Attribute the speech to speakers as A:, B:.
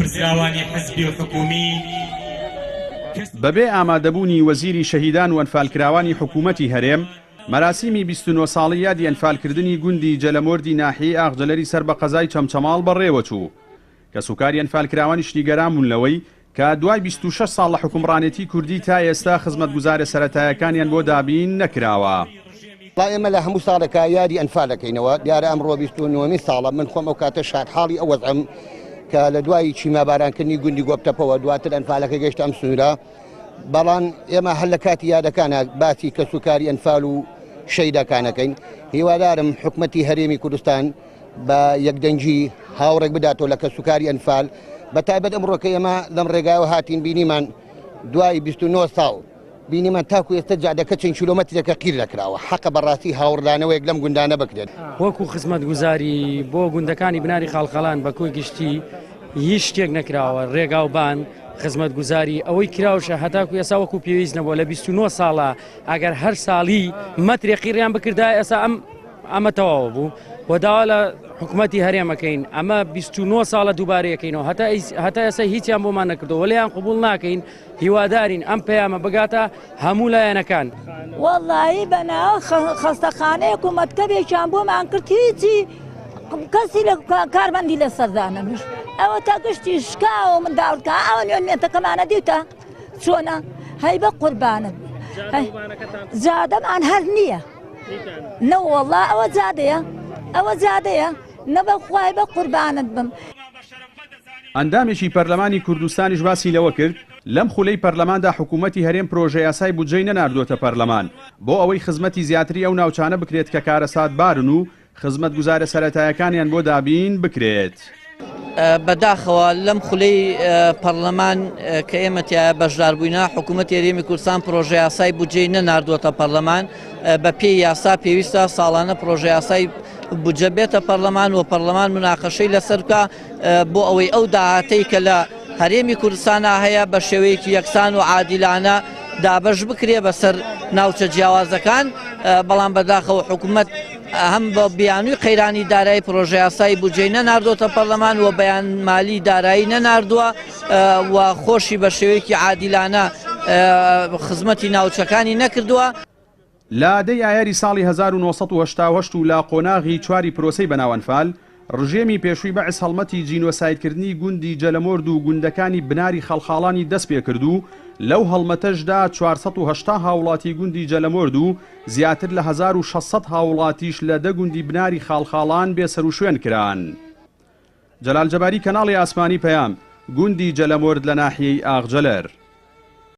A: پرسراوانی حزبی و حکومی
B: بەبێ ئامادەبوونی وەزیری شەهیدان و ئەنفالکراوانی حکوومەتی هەرێم مەراسیمی 29 ساڵی یادی ئەنفالکردنی گوندی جەلەمۆردی ناحیەی ئاغجەلەری سەر بە قەزای چەمچەماڵ بەڕێوەچوو کە سوکاری ئەنفالکراوانی شتیگەران بوونلەوەی کە دوای 26 ساڵ لە حکومڕانێتی کوردی تا ئێستا خزمەتگوزارە سەرەتایەکانیان بۆ دابین نەکراوە.
C: ئێمە لە هەموو ساڵێکە یادی ئەنفالەکەینەوە دیارە ئەمڕۆ 29 ساڵە من خۆم ئەو کاتە شاد حاڵی ئەو وەزعم کە لە دوای چیمابارانکردنی گوندی گۆبتەپەوە دواتر ئەنفالەکە گەشت ئەم سنوورە بەڵام ئێمە هەر لە کاتی یادەکانە باسی کە سوکاری ئەنفال و شەیدەکانەکەین هیوادارم حکومەتی هەرێمی کوردستان بە یەکدەنگی هاوڕێک بداتەوە لە کە سوکاری ئەنفال بەتایبەت ئەمڕۆکە ئێمە لەم ڕێگایەوە هاتین بینیمان دوای 29 ساڵ بینیمان تاکو ئێستا جادەکە چەند کیلۆمەترێکە قیر دەکراوە حەقە بەڕاستی هاوڕدانەوەیەک لەم گوندانە بکرێت
D: وەکو خزمەتگوزاری بۆ گوندەکانی بناری خاڵخەڵان بە کۆی گشتی هیچ شتێک نەکراوە ڕێگاوبان خزمەتگوزاری ئەوەی کراوشە هەتاکو ئێسا وەکو پێویست نەبووە لە 29 ساڵە ئەگەر هەر ساڵی مەترێ قیریان بکردا ئێستا ئەمە تەواوە بوو و داوا لە حکوومەتی هەرێمەکەین ئەمە 29 ساڵە دووبارەیەکەینەوە هەتا ئێستا هیچیان بۆمان نەکردەوە لەیان قبول ناکەین هیوادارین ئەم پەیامە بگاتە هەموو لایەنەکان
E: وەڵڵاهی بەناو خەستەخانەی حکوومەتکەبێکیان بۆمان کرد هیچی کەسی لە کارمەندی لە سەردانەمش ئەوە تا گشتی شکاوە من داوتکە ئەوە نوێنێتەکەمانە دیتە چۆنە هەی بە قوربانت زادەمان هەر نییە نەوەڵڵا ئەوە زادەیە ئەوە زادەیە نەبەخوای بە قوربانت بم.
B: ئەندامێکی پەرلەمانی کوردستانیش باسی لەوە کرد لەم خولەی پەرلەماندا حکوومەتی هەرێم پرۆژە یاسای بودجەی نەناردووەتە پەرلەمان بۆ ئەوەی خزمەتی زیاتری ئەو ناوچانە بکرێت کە کارەسات بارن و خزمەتگوزارە سەرەتایەکانیان بۆ دابین بکرێت.
F: بەداخەوە لەم خولەی پەرلەمان کە ئێمە تایە بەشداربووینە حکوومەتی هەرێمی کوردستان پرۆژە یاسای بودجەی نەناردووەتە پەرلەمان بە پێی یاسا پێویستە ساڵانە پرۆژە یاسای بودجە بێتە پەرلەمان و پەرلەمان مناقەشەی لەسەر بکە بۆ ئەوەی ئەو داهاتەی کە لە هەرێمی کوردستانە هەیە بە شێوەیەکی یەکسان و عادیلانە دابەش بکرێ بەسەر ناوچە جیاوازەکان بەڵام بەداخەوە حکوومەت هەم بە بیانووی قەیرانی دارایی پرۆژە یاسای بودجەی نەناردووەتە پەرلەمان و بەیان مالی دارایی نەناردووە و خۆشی بە شێوەیەکی عادیلانە خزمەتی ناوچەکانی نەکردووە.
B: لە دەی ئایاری ساڵی 1970 و لا قۆناغی چواری پرۆسەی بەناوەنفال ڕژێمی پێشووی بەعس هەڵمەتی جینۆسایدکردنی گوندی جەلەمۆرد و گوندەکانی بناری خەڵخاڵانی دەست پێ کرد و لەو هەڵمەتەشدا 480 هاوڵاتی گوندی جەلەمۆرد و زیاتر لە 1600 هاوڵاتیش لە دە گوندی بناری خاڵخاڵان بێسەر و شوێن کران. جەلال جەباری کەناڵی ئاسمانی پەیام گوندی جەلەمۆرد لە ناحیەی ئاغجەلەر.